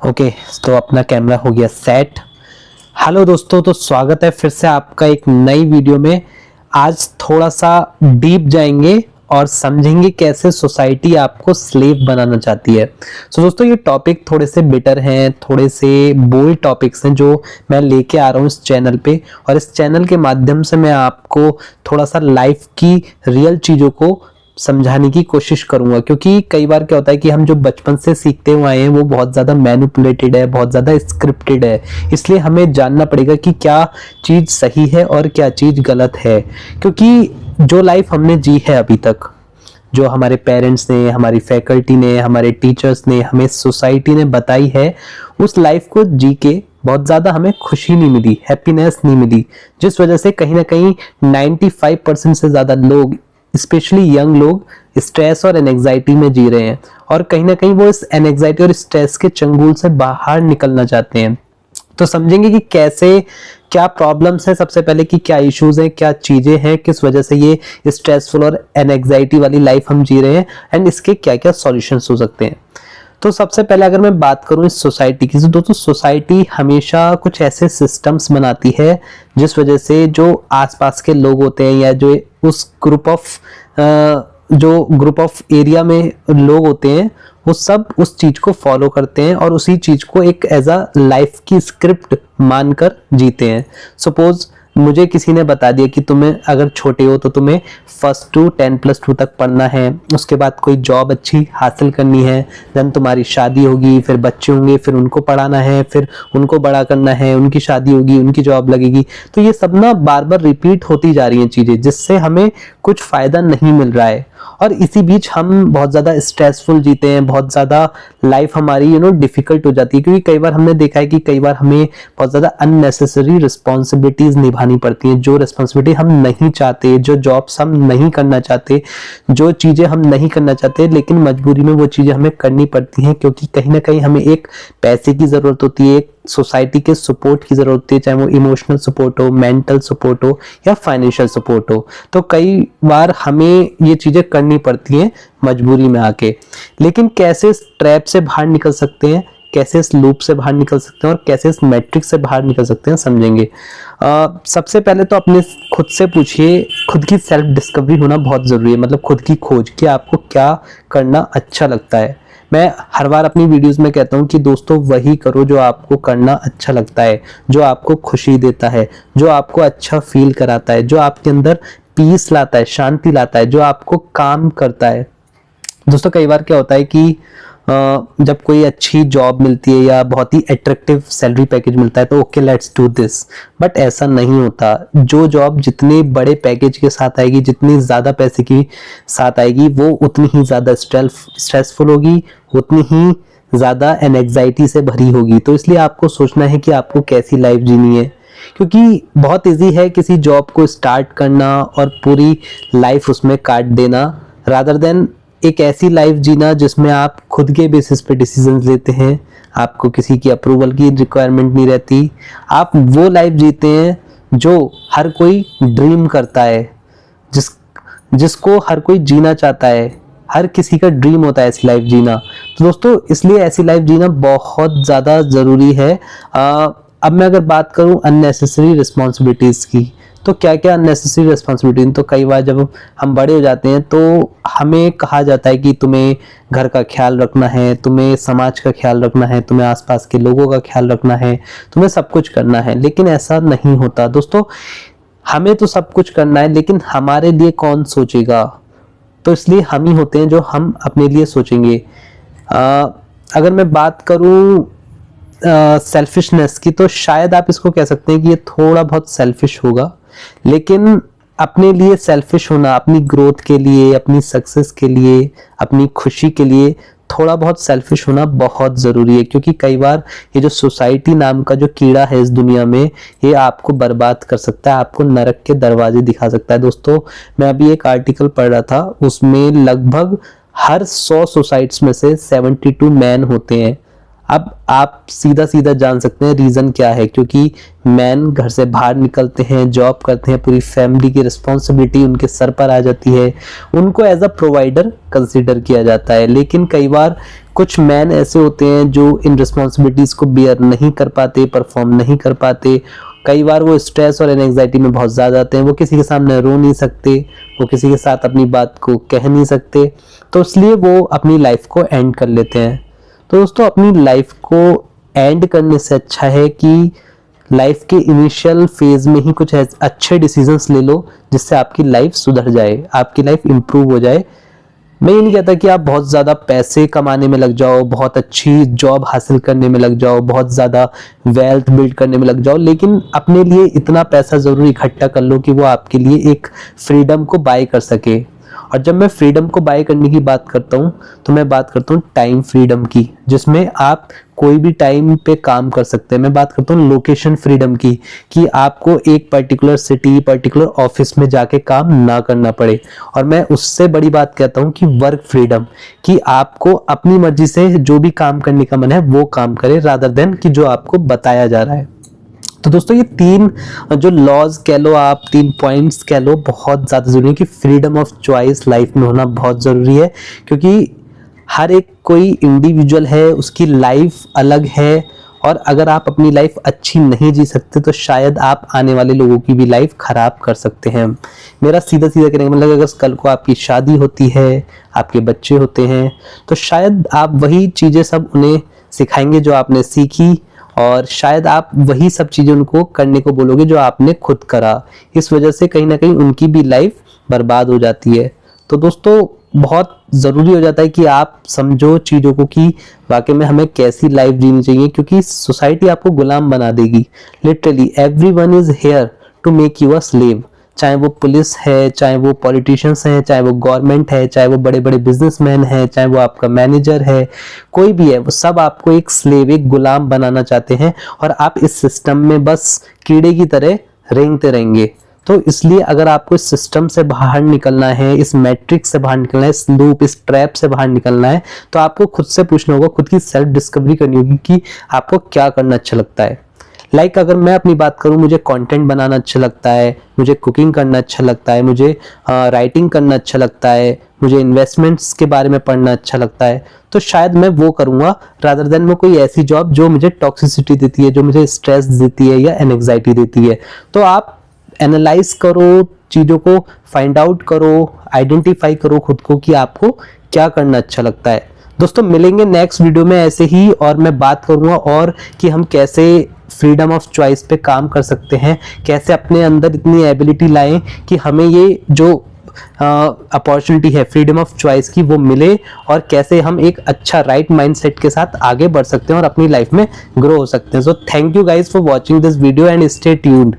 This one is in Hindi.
ओके। तो अपना कैमरा हो गया सेट। हेलो दोस्तों, तो स्वागत है फिर से आपका एक नई वीडियो में। आज थोड़ा सा डीप जाएंगे और समझेंगे कैसे सोसाइटी आपको स्लेव बनाना चाहती है। सो दोस्तों, ये टॉपिक थोड़े से बिटर हैं, थोड़े से बोल्ड टॉपिक्स हैं जो मैं लेके आ रहा हूँ इस चैनल पे। और इस चैनल के माध्यम से मैं आपको थोड़ा सा लाइफ की रियल चीज़ों को समझाने की कोशिश करूंगा, क्योंकि कई बार क्या होता है कि हम जो बचपन से सीखते हुए आए हैं वो बहुत ज़्यादा मैनिपुलेटेड है, बहुत ज़्यादा स्क्रिप्टेड है। इसलिए हमें जानना पड़ेगा कि क्या चीज़ सही है और क्या चीज़ गलत है, क्योंकि जो लाइफ हमने जी है अभी तक, जो हमारे पेरेंट्स ने, हमारी फैकल्टी ने, हमारे टीचर्स ने, हमें सोसाइटी ने बताई है, उस लाइफ को जी के बहुत ज़्यादा हमें खुशी नहीं मिली, हैप्पीनेस नहीं मिली, जिस वजह से कहीं ना कहीं 95% से ज़्यादा लोग, स्पेशली यंग लोग, स्ट्रेस और एंजाइटी में जी रहे हैं। और कहीं ना कहीं वो इस एंजाइटी और स्ट्रेस के चंगुल से बाहर निकलना चाहते हैं। तो समझेंगे कि कैसे, क्या प्रॉब्लम्स है, सबसे पहले कि क्या इश्यूज हैं, क्या चीजें हैं, किस वजह से ये स्ट्रेसफुल और एंजाइटी वाली लाइफ हम जी रहे हैं, एंड इसके क्या क्या सॉल्यूशंस हो सकते हैं। तो सबसे पहले अगर मैं बात करूं इस सोसाइटी की, तो दोस्तों सोसाइटी हमेशा कुछ ऐसे सिस्टम्स बनाती है जिस वजह से जो आसपास के लोग होते हैं या जो उस ग्रुप ऑफ एरिया में लोग होते हैं, वो सब उस चीज को फॉलो करते हैं और उसी चीज को एक एज अ लाइफ की स्क्रिप्ट मानकर जीते हैं। सपोज मुझे किसी ने बता दिया कि तुम्हें अगर छोटे हो तो तुम्हें फर्स्ट टू 10+2 तक पढ़ना है, उसके बाद कोई जॉब अच्छी हासिल करनी है, देन तुम्हारी शादी होगी, फिर बच्चे होंगे, फिर उनको पढ़ाना है, फिर उनको बड़ा करना है, उनकी शादी होगी, उनकी जॉब लगेगी। तो ये सब ना बार बार रिपीट होती जा रही हैं चीजें, जिससे हमें कुछ फायदा नहीं मिल रहा है। और इसी बीच हम बहुत ज़्यादा स्ट्रेसफुल जीते हैं, बहुत ज़्यादा लाइफ हमारी डिफिकल्ट हो जाती है, क्योंकि कई बार हमने देखा है कि कई बार हमें बहुत ज़्यादा अननेसेसरी रिस्पॉन्सिबिलिटीज़ निभानी पड़ती हैं, जो रिस्पॉन्सिबिलिटी हम नहीं चाहते, जो जॉब्स हम नहीं करना चाहते, जो चीज़ें हम नहीं करना चाहते, लेकिन मजबूरी में वो चीज़ें हमें करनी पड़ती हैं, क्योंकि कहीं ना कहीं हमें एक पैसे की ज़रूरत होती है, एक सोसाइटी के सपोर्ट की जरूरत होती है, चाहे वो इमोशनल सपोर्ट हो, मेंटल सपोर्ट हो या फाइनेंशियल सपोर्ट हो। तो कई बार हमें ये चीजें करनी पड़ती हैं मजबूरी में आके। लेकिन कैसे इस ट्रैप से बाहर निकल सकते हैं, कैसे इस लूप से बाहर निकल सकते हैं और कैसे इस मैट्रिक्स से बाहर निकल सकते हैं, समझेंगे। सबसे पहले तो अपने खुद से पूछिए, खुद की सेल्फ डिस्कवरी होना बहुत जरूरी है, मतलब खुद की खोज कि आपको क्या करना अच्छा लगता है। मैं हर बार अपनी वीडियोस में कहता हूं कि दोस्तों वही करो जो आपको करना अच्छा लगता है, जो आपको खुशी देता है, जो आपको अच्छा फील कराता है, जो आपके अंदर पीस लाता है, शांति लाता है, जो आपको काम करता है। दोस्तों कई बार क्या होता है कि जब कोई अच्छी जॉब मिलती है या बहुत ही अट्रैक्टिव सैलरी पैकेज मिलता है तो okay let's do this, but ऐसा नहीं होता। जो जॉब जितने बड़े पैकेज के साथ आएगी, जितनी ज़्यादा पैसे की साथ आएगी, वो उतनी ही ज़्यादा स्ट्रेसफुल होगी, उतनी ही ज़्यादा एंजाइटी से भरी होगी। तो इसलिए आपको सोचना है कि आपको कैसी लाइफ जीनी है, क्योंकि बहुत इजी है किसी जॉब को स्टार्ट करना और पूरी लाइफ उसमें काट देना, रादर देन एक ऐसी लाइफ जीना जिसमें आप खुद के बेसिस पे डिसीजंस लेते हैं, आपको किसी की अप्रूवल की रिक्वायरमेंट नहीं रहती। आप वो लाइफ जीते हैं जो हर कोई ड्रीम करता है, जिसको हर कोई जीना चाहता है, हर किसी का ड्रीम होता है इस लाइफ जीना। तो दोस्तों इसलिए ऐसी लाइफ जीना बहुत ज़्यादा ज़रूरी है। अब मैं अगर बात करूं अननेसेसरी रिस्पॉन्सिबिलिटीज़ की, तो क्या क्या अननेसेसरी रिस्पॉन्सिबिलिटी, तो कई बार जब हम बड़े हो जाते हैं तो हमें कहा जाता है कि तुम्हें घर का ख्याल रखना है, तुम्हें समाज का ख्याल रखना है, तुम्हें आसपास के लोगों का ख्याल रखना है, तुम्हें सब कुछ करना है। लेकिन ऐसा नहीं होता दोस्तों, हमें तो सब कुछ करना है, लेकिन हमारे लिए कौन सोचेगा? तो इसलिए हम ही होते हैं जो हम अपने लिए सोचेंगे। अगर मैं बात करूं सेल्फिशनेस की, तो शायद आप इसको कह सकते हैं कि ये थोड़ा बहुत सेल्फिश होगा, लेकिन अपने लिए सेल्फिश होना, अपनी ग्रोथ के लिए, अपनी सक्सेस के लिए, अपनी खुशी के लिए थोड़ा बहुत सेल्फिश होना बहुत ज़रूरी है। क्योंकि कई बार ये जो सोसाइटी नाम का जो कीड़ा है इस दुनिया में, ये आपको बर्बाद कर सकता है, आपको नरक के दरवाजे दिखा सकता है। दोस्तों मैं अभी एक आर्टिकल पढ़ रहा था, उसमें लगभग हर 100 सुसाइड्स में से 72 मैन होते हैं। अब आप सीधा सीधा जान सकते हैं रीजन क्या है, क्योंकि मैन घर से बाहर निकलते हैं, जॉब करते हैं, पूरी फैमिली की रिस्पॉन्सिबिलिटी उनके सर पर आ जाती है, उनको एज अ प्रोवाइडर कंसिडर किया जाता है। लेकिन कई बार कुछ मैन ऐसे होते हैं जो इन रिस्पॉन्सिबिलिटीज को बियर नहीं कर पाते, परफॉर्म नहीं कर पाते। कई बार वो स्ट्रेस और एंजाइटी में बहुत ज़्यादा आते हैं, वो किसी के सामने रो नहीं सकते, वो किसी के साथ अपनी बात को कह नहीं सकते, तो इसलिए वो अपनी लाइफ को एंड कर लेते हैं। तो दोस्तों, अपनी लाइफ को एंड करने से अच्छा है कि लाइफ के इनिशियल फेज में ही कुछ अच्छे डिसीजंस ले लो जिससे आपकी लाइफ सुधर जाए, आपकी लाइफ इंप्रूव हो जाए। मैं ये नहीं कहता कि आप बहुत ज़्यादा पैसे कमाने में लग जाओ, बहुत अच्छी जॉब हासिल करने में लग जाओ, बहुत ज़्यादा वेल्थ बिल्ड करने में लग जाओ, लेकिन अपने लिए इतना पैसा ज़रूर इकट्ठा कर लो कि वो आपके लिए एक फ्रीडम को बाय कर सके। और जब मैं फ्रीडम को बाय करने की बात करता हूँ तो मैं बात करता हूँ टाइम फ्रीडम की, जिसमें आप कोई भी टाइम पे काम कर सकते हैं। मैं बात करता हूँ लोकेशन फ्रीडम की, कि आपको एक पर्टिकुलर सिटी, पर्टिकुलर ऑफिस में जाके काम ना करना पड़े। और मैं उससे बड़ी बात कहता हूँ कि वर्क फ्रीडम, कि आपको अपनी मर्जी से जो भी काम करने का मन है वो काम करे, रादर देन कि जो आपको बताया जा रहा है। तो दोस्तों, ये तीन जो लॉज कह लो आप, तीन पॉइंट्स कह लो, बहुत ज़्यादा ज़रूरी है कि फ्रीडम ऑफ चॉइस लाइफ में होना बहुत ज़रूरी है, क्योंकि हर एक कोई इंडिविजुअल है, उसकी लाइफ अलग है। और अगर आप अपनी लाइफ अच्छी नहीं जी सकते तो शायद आप आने वाले लोगों की भी लाइफ खराब कर सकते हैं। मेरा सीधा सीधा कहने का मतलब, अगर कल को आपकी शादी होती है, आपके बच्चे होते हैं, तो शायद आप वही चीज़ें सब उन्हें सिखाएंगे जो आपने सीखी, और शायद आप वही सब चीज़ें उनको करने को बोलोगे जो आपने खुद करा। इस वजह से कहीं ना कहीं उनकी भी लाइफ बर्बाद हो जाती है। तो दोस्तों, बहुत ज़रूरी हो जाता है कि आप समझो चीज़ों को कि वाकई में हमें कैसी लाइफ जीनी चाहिए, क्योंकि सोसाइटी आपको गुलाम बना देगी। Literally everyone is here to make you a slave, चाहे वो पुलिस है, चाहे वो पॉलिटिशियंस हैं, चाहे वो गवर्नमेंट है, चाहे वो बड़े बड़े बिजनेसमैन हैं, चाहे वो आपका मैनेजर है, कोई भी है, वो सब आपको एक स्लेव, एक गुलाम बनाना चाहते हैं। और आप इस सिस्टम में बस कीड़े की तरह रेंगते रहेंगे। तो इसलिए अगर आपको इस सिस्टम से बाहर निकलना है, इस मैट्रिक्स से बाहर निकलना है, इस लूप, इस ट्रैप से बाहर निकलना है, तो आपको खुद से पूछना होगा, खुद की सेल्फ डिस्कवरी करनी होगी कि आपको क्या करना अच्छा लगता है। अगर मैं अपनी बात करूं, मुझे कंटेंट बनाना अच्छा लगता है, मुझे कुकिंग करना अच्छा लगता है, मुझे राइटिंग करना अच्छा लगता है, मुझे इन्वेस्टमेंट्स के बारे में पढ़ना अच्छा लगता है, तो शायद मैं वो करूंगा, रादर देन मैं कोई ऐसी जॉब जो मुझे टॉक्सिसिटी देती है, जो मुझे स्ट्रेस देती है या एंग्जाइटी देती है। तो आप एनालाइज करो चीज़ों को, फाइंड आउट करो, आइडेंटिफाई करो खुद को कि आपको क्या करना अच्छा लगता है। दोस्तों, मिलेंगे नेक्स्ट वीडियो में ऐसे ही, और मैं बात करूंगा और कि हम कैसे फ्रीडम ऑफ चॉइस पे काम कर सकते हैं, कैसे अपने अंदर इतनी एबिलिटी लाएं कि हमें ये जो अपॉर्चुनिटी है फ्रीडम ऑफ चॉइस की वो मिले, और कैसे हम एक अच्छा राइट माइंडसेट के साथ आगे बढ़ सकते हैं और अपनी लाइफ में ग्रो हो सकते हैं। So thank you guys for watching this video and stay tuned.